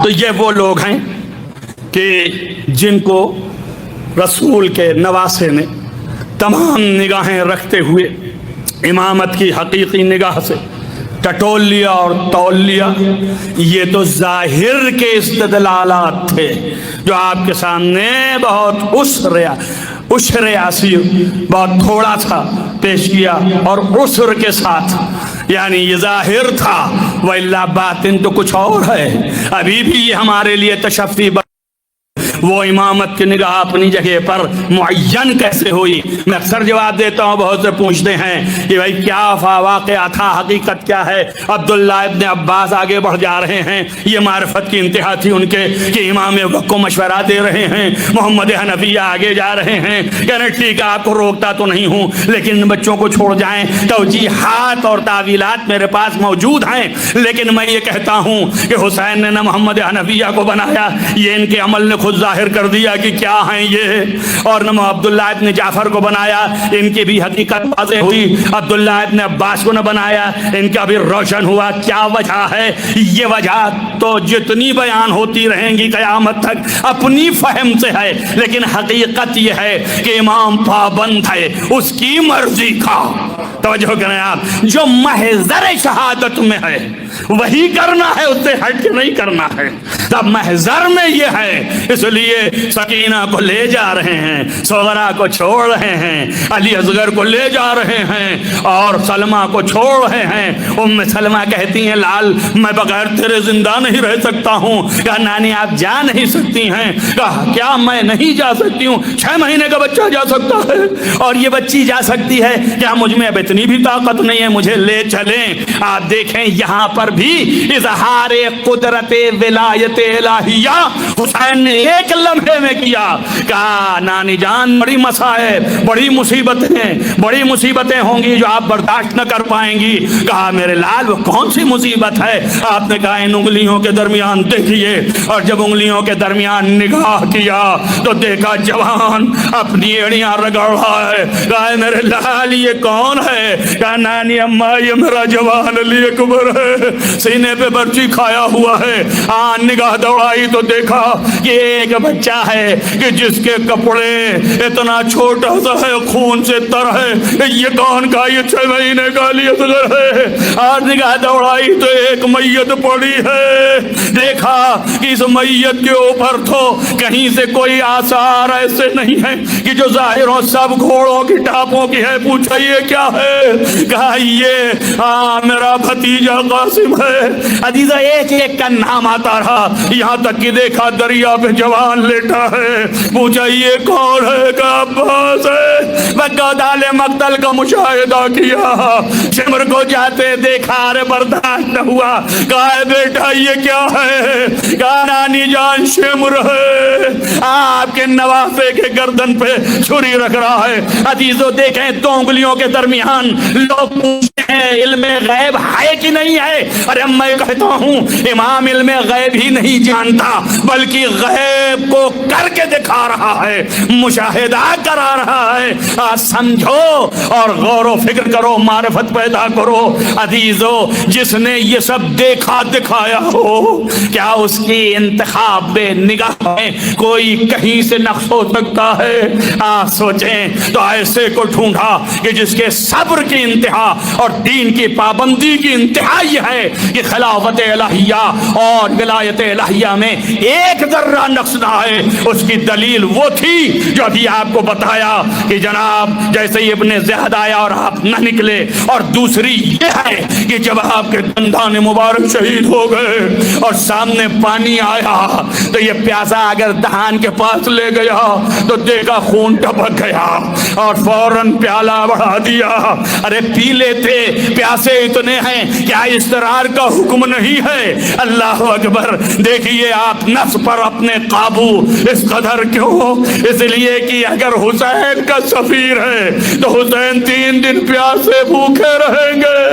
تو یہ وہ لوگ ہیں کہ جن کو رسول کے نواسے نے تمام نگاہیں رکھتے ہوئے امامت کی حقیقی نگاہ سے ٹٹول لیا اور تول لیا۔ یہ تو ظاہر کے استدلالات تھے جو آپ کے سامنے بہت عشر یاسیر بہت تھوڑا سا پیش کیا، اور عسر کے ساتھ، یعنی یہ ظاہر تھا، وَإِلَّا باطن تو کچھ اور ہے۔ ابھی بھی یہ ہمارے لیے تشفی وہ امامت کی نگاہ اپنی جگہ پر معین کیسے ہوئی؟ میں اکثر جواب دیتا ہوں، بہت سے پوچھتے ہیں کہ بھائی کیا واقعہ تھا، حقیقت کیا ہے؟ عبداللہ ابن عباس آگے بڑھ جا رہے ہیں، یہ معرفت کی انتہا تھی ان کے کہ امام وقت کو مشورہ دے رہے ہیں۔ محمد حنفیہ آگے جا رہے ہیں، کہنے ٹھیک ہے آپ کو روکتا تو نہیں ہوں، لیکن ان بچوں کو چھوڑ جائیں، توجیحات اور تعویلات میرے پاس موجود ہیں، لیکن میں یہ کہتا ہوں کہ حسین نے نہ محمد حنفیہ کو بنایا، یہ ان کے عمل نے خود ظاہر کر دیا کہ کیا ہیں یہ، اور نہ عبداللہ ابن جعفر کو بنایا، ان کی بھی حقیقت واضح ہوئی۔ عبداللہ ابن عباس کو نہ بنایا، ان کا بھی روشن ہوا۔ کیا وجہ ہے؟ یہ وجہ تو جتنی بیان ہوتی رہیں گی قیامت تک اپنی فہم سے ہے، لیکن حقیقت یہ ہے کہ امام پابند ہے اس کی مرضی کا۔ توجہ کریں آپ، جو محضر شہادت میں ہے وہی کرنا ہے، اس سے ہٹ کے نہیں کرنا ہے۔ تب محضر میں یہ ہے، اس لیے سکینہ کو لے جا رہے ہیں، صغرا کو چھوڑ رہے ہیں، علی اصغر کو لے جا رہے ہیں، اور سلمہ کو چھوڑ رہے ہیں۔ ام سلمہ کہتی ہیں لال میں بغیر تیرے زندہ نہیں رہ سکتا ہوں۔ کہا نانی آپ جا نہیں سکتی ہیں؟ کہا کیا میں نہیں جا سکتی ہوں؟ 6 مہینے کا بچہ جا سکتا ہے اور یہ بچی جا سکتی ہے، کیا مجھ میں اب اتنی بھی طاقت نہیں ہے؟ مجھے لے چلیں۔ آپ دیکھیں یہاں پر بھی اظہار قدرت ولایت الہیہ حسین نے ایک لمحے میں کیا۔ کہا نانی جان بڑی مسائب، بڑی مصیبتیں ہوں گی جو آپ برداشت نہ کر پائیں گی۔ کہا میرے لال وہ کون سی مصیبت ہے؟ آپ نے کہا ان انگلیوں کے درمیان دیکھیے، اور جب انگلیوں کے درمیان نگاہ کیا تو دیکھا جوان اپنی ایڑیاں رگڑ رہا ہے۔ کہا میرے لال یہ کون ہے؟ کہا نانی اماں یہ میرا جوان علی اکبر ہے، سینے پہ برچی کھایا ہوا ہے۔ نگاہ دوڑائی تو دیکھا کہ ایک بچہ ہے کہ جس کے کپڑے اتنا چھوٹا سا ہے، خون سے تر ہے۔ یہ کون کا؟ یہ 6 مہینے کا علی اصغر ہے۔ اور نگاہ دوڑائی تو ایک میت پڑی ہے، دیکھا کہ اس میت کے اوپر تو کہیں سے کوئی آثار ایسے نہیں ہے کہ جو ظاہر ہو، سب گھوڑوں کی ٹاپوں کی ہے۔ پوچھا یہ کیا ہے؟ کہا یہ میرا بھتیجا قاسم ہے۔ عزیزہ ایک ایک کا نام آتا رہا، یہاں تک کہ دیکھا دریا پہ جوان لیٹا ہے۔ پوچھا یہ کون ہے؟ کہا عباس ہے۔ گودال مقتل کا مشاہدہ کیا، شمر کو جاتے دیکھا، ارے برداشت نہ ہوا۔ کہا بیٹا یہ کیا ہے؟ کہا نانی جان شمر ہے، آپ کے نواسے کے گردن پہ چھری رکھ رہا ہے۔ عزیزو دیکھیں 2 انگلیوں کے درمیان لوگ پوچھتے ہیں علم غیب ہے کہ نہیں ہے؟ ارے میں کہتا ہوں امام علم غیب ہی نہیں جانتا، بلکہ غیب کو کر کے دکھا رہا ہے، مشاہدہ کرا رہا ہے۔ سمجھو اور غور و فکر کرو، معرفت پیدا کرو۔ عزیزو جس نے یہ سب دیکھا دکھایا ہو، کیا اس کی انتخاب بے نگاہ میں کوئی کہیں سے نقص ہو سکتا ہے؟ آپ سوچیں تو ایسے کو ڈھونڈا کہ جس کے صبر کی انتہا اور دین کی پابندی کی انتہا یہ ہے کہ خلافت الہیہ اور ولایت الہیہ میں ایک ذرہ نقص نہ ہے۔ اس کی دلیل وہ تھی جو ابھی آپ کو بتایا کہ جناب جیسے ہی ابن زیاد آیا اور آپ نہ نکلے، اور دوسری یہ ہے کہ جب آپ کے دندان مبارک شہید ہو گئے اور سامنے پانی آیا تو یہ پیاسا اگر دہان کے پاس لے گیا تو دیکھا خون ٹپک گیا اور فوراً پیالہ بڑھا دیا۔ ارے پی لیتے، پیاسے اتنے ہیں، کیا استرار کا حکم نہیں ہے؟ اللہ اکبر۔ دیکھیے آپ نفس پر اپنے قابو اس قدر کیوں؟ اس لیے کہ اگر حسین کا سفیر ہے تو حسین 3 دن پیاسے بھوکے رہیں گے۔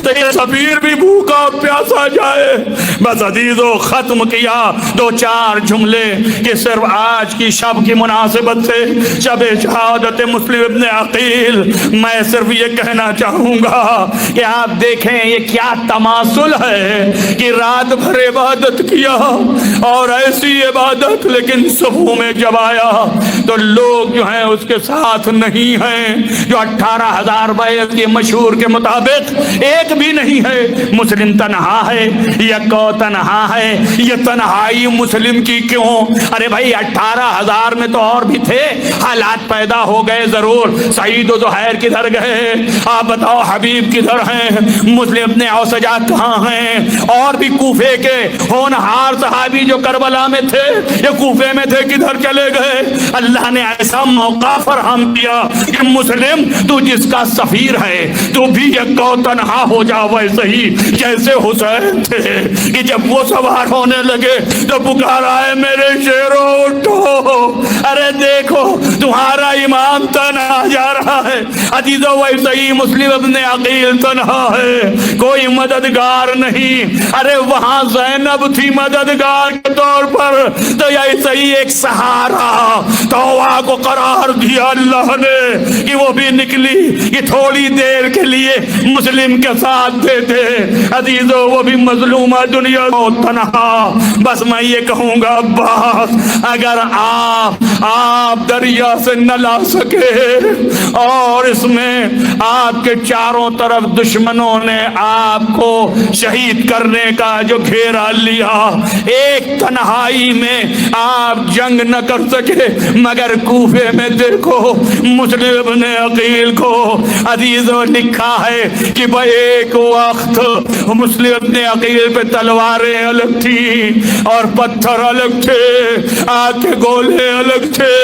تو یہ سفیر بھی بھوکا پیاسا جائے۔ بس عزیزو ختم کیا دو چار جملے کہ صرف آج کی شب کی مناسبت سے، شب شہادت مسلم ابن عقیل، میں صرف یہ کہنا چاہوں گا کہ آپ دیکھیں یہ کیا تماثل ہے کہ رات بھر عبادت کیا اور ایسی عبادت، لیکن صبح میں جب آیا تو لوگ جو ہیں اس کے ساتھ نہیں ہیں، جو 18,000 بیعت کے مشہور کے مطابق ایک بھی نہیں ہے۔ مسلم تنہا ہے، یکو تنہا ہے۔ یہ تنہائی مسلم کی کیوں؟ ارے بھائی 18,000 میں تو اور بھی تھے، حالات پیدا ہو گئے ضرور۔ سعید و زہیر کدھر گئے؟ آپ بتاؤ حبیب کدھر ہیں؟ مسلم ابن اوسجا کہاں ہیں؟ اور بھی کوفے کے ہونہار صحابی جو کربلا میں تھے یا کوفے میں تھے کدھر چلے گئے؟ اللہ نے ایسا موقع فراہم کیا کہ مسلم تو جس کا سفیر ہے تو بھی یکو تنہا ہو جا، ویسے ہی جیسے حسین تھے کہ جب وہ سوار ہونے لگے تو پکارا ہے میرے شیرو اٹھو، ارے دیکھو تمہارا امام تنہا جا رہا ہے۔ عزیزو ویسے ہی مسلم ابن عقیل تنہا ہے، کوئی مددگار نہیں۔ ارے وہاں زینب تھی مددگار کے طور پر، تو ایسے ہی ایک سہارا توبہ کو قرار دیا اللہ نے کہ وہ بھی نکلی کہ تھوڑی دیر کے لیے مسلم کے ساتھ دے دے۔ عزیزو وہ بھی مظلومہ دنیا کو تنہا۔ بس میں یہ کہوں گا عباس اگر آپ دریا سے نہ لا سکے اور اس میں آپ کے چاروں طرف دشمنوں نے آپ کو شہید کرنے کا جو گھیرا لیا، ایک تنہائی میں آپ جنگ نہ کر سکے، مگر کوفے میں دیکھو مسلم ابن عقیل کو عزیزو لکھا ہے کہ بھائی ایک وقت مسلم ابن عقیل پہ تلواریں الگ تھی اور پتھر الگ تھے، آگ کے گولے الگ تھے۔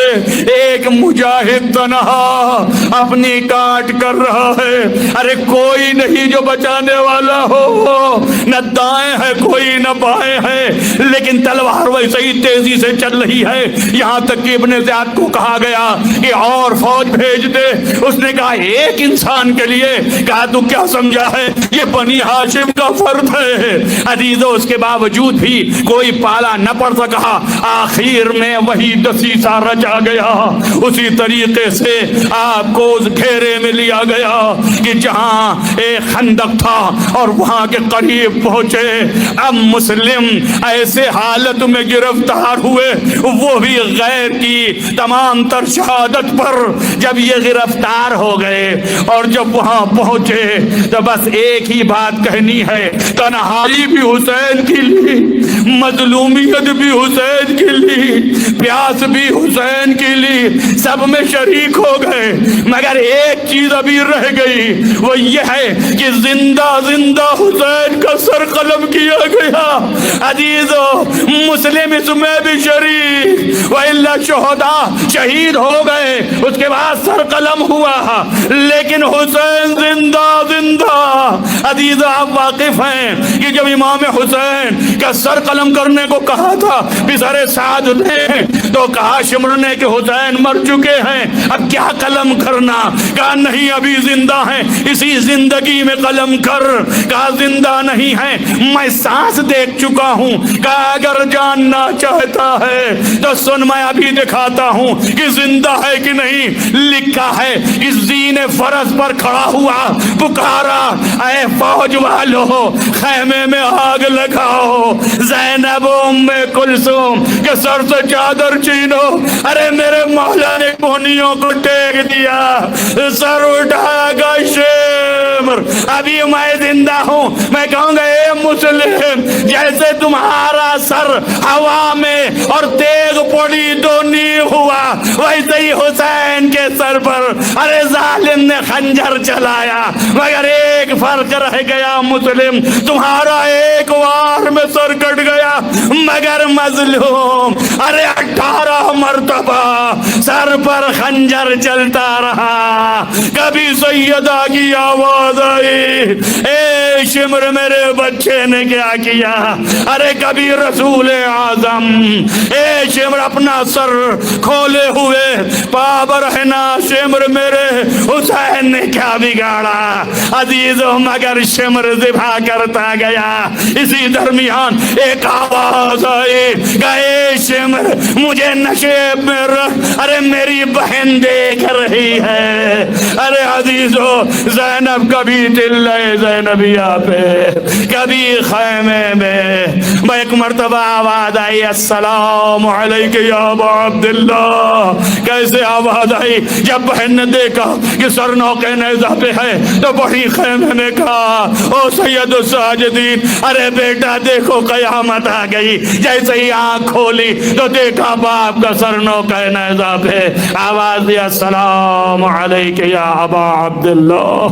ایک مجاہد تنہا اپنی کاٹ کر رہا ہے، ارے کوئی نہیں جو بچانے والا ہو، نہ دائیں ہے کوئی نہ بائیں ہے، لیکن تلوار ویسے ہی تیزی سے چل رہی ہے۔ یہاں تک کہ ابن زیاد کو کہا گیا کہ اور فوج بھیج دے، اس نے کہا ایک انسان کے لیے، کہا تو کیا سمجھا ہے یہ بنی ہاشم کا فرد ہے۔ عزیزو اس کے باوجود بھی کوئی پالا نہ پڑ سکا، آخر میں وہی دسیسہ رچا گیا، اسی طریقے سے آپ کو اس گھیرے میں لیا گیا کہ جہاں ایک خندق تھا اور وہاں کے قریب پہنچے۔ اب مسلم ایسے حالت میں گرفتار ہوئے، وہ بھی غیر کی تمام تر شہادت پر جب یہ گرفتار ہو گئے اور جب وہاں پہنچے تو بس ایک ہی بات کہنی ہے، تنہائی بھی حسین کی لی، مظلومیت بھی حسین کی لی، پیاس بھی حسین کی لی، سب میں شریک ہو گئے، مگر ایک چیز ابھی رہ گئی، وہ یہ ہے کہ زندہ زندہ حسین کا سر قلم کیا گیا۔ عزیزو مسلم اس میں بھی شریک، وَإِلَّا شہداء شہید ہو گئے، اس کے بعد سر قلم ہوا، لیکن حسین زندہ زندہ۔ عزیزو آپ واقف ہیں کہ جب امام حسین کا سر قلم کرنے کو کہا تھا پسر سعد نے، تو کہا شمر نے کہ حسین مر چکے ہیں، اب کیا قلم کرنا؟ کہا نہیں ابھی زندہ ہیں، اسی زندگی میں قلم کر۔ کہا زندہ نہیں ہے، میں سانس دیکھ چکا ہوں۔ کہا اگر جاننا چاہتا ہے تو سن میں ابھی دکھاتا ہوں کہ زندہ ہے کہ نہیں۔ لکھا ہے کہ زین فرس پر کھڑا ہوا، پکارا اے فوج والو خیمے میں آگ لگاؤ، زینب ام کلثوم کے سر سے چادر چھینو۔ ارے میرے مولا نے کونیوں کو ٹیک دیا، سر اٹھا گا شمر، ابھی میں زندہ ہوں۔ میں کہوں گا اے مسلم، جیسے تمہارا سر ہوا میں اور تیغ پڑی تو نہیں ہوا، ویسے ہی حسین کے سر پر ارے ظالم نے خنجر چلایا، مگر ایک فرق رہ گیا مسلم، تمہارا ایک وار میں سر کٹ گیا، مگر مظلوم ارے 18 مرتبہ سر پر خنجر چلتا رہا۔ کبھی سیدہ کی آواز آئی اے شمر میرے بچے نے کیا کیا، ارے کبھی رسول اعظم اے شمر اپنا سر کھولے ہوئے پا برہنا، شمر میرے حسین نے کیا بگاڑا۔ عزیز عزیزو مگر شمر ذبح کرتا گیا. اسی درمیان ایک آواز آئی کہ اے شمر مجھے نشیب میں رکھ, ارے میری بہن دیکھ رہی ہے. ارے عزیزو زینب کبھی ٹلے زینبیہ پہ, کبھی خیمے میں. ایک مرتبہ آواز آئی السلام علیک یا ابا عبداللہ. کیسے آواز آئی؟ جب بہن نے دیکھا کہ سر نوکے نیزہ پہ ہے تو بڑی خیمے میں کہا او سید الساجدین, ارے بیٹا دیکھو قیامت آ گئی. جیسے ہی آنکھ کھولی تو دیکھا باپ کا سر نوکے نیزہ پہ. آواز دیا السلام علیک یا ابا عبداللہ.